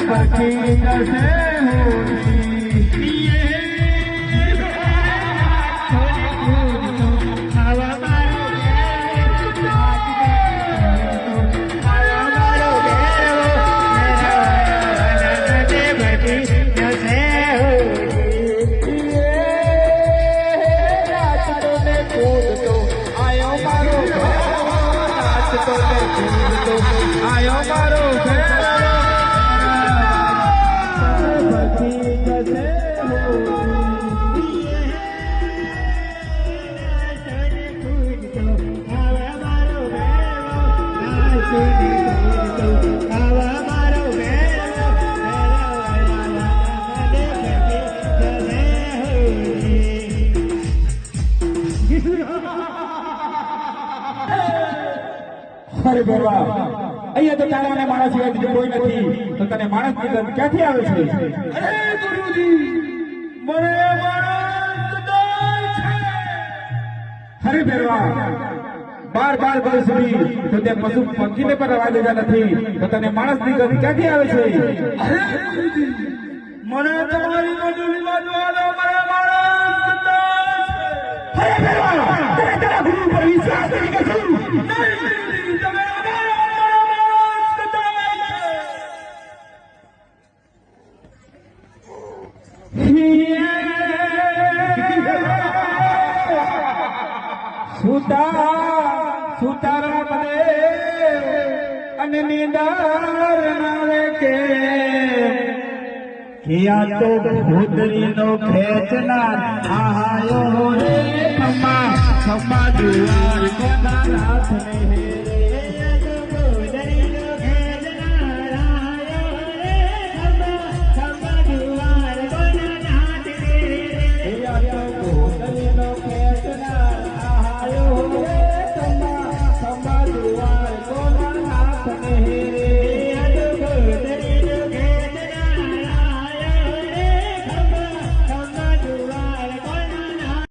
बची कैसे आयो मारो अरे बाबा अहिया तो तारा ने माणस सिवाय बीजो कोई નથી તો તને માણસ ની ગંધ ક્યાંથી આવે છે? અરે ગુરુજી મને માણસ કદાય છે. અરે બેરવા બાર બાર વર્ષ સુધી તો તે પશુ પંખીને પણ રવા દેતા નથી તો તને માણસ ની ગંધ ક્યાંથી આવે છે? અરે ગુરુજી મને તમારી મજૂરી બાજવાનો મને માણસ કદાય છે. અરે બેરવા તને તારા ગુરુ પર વિશ્વાસ નથી કે શું? નહીં તમે સુતારા બને અને નિદાર નાવે કે આ તો ભૂતરીનો ખેંચનાર આહાયો રે ખમ્મા ખમ્મા જુવાર કોના હાથ ને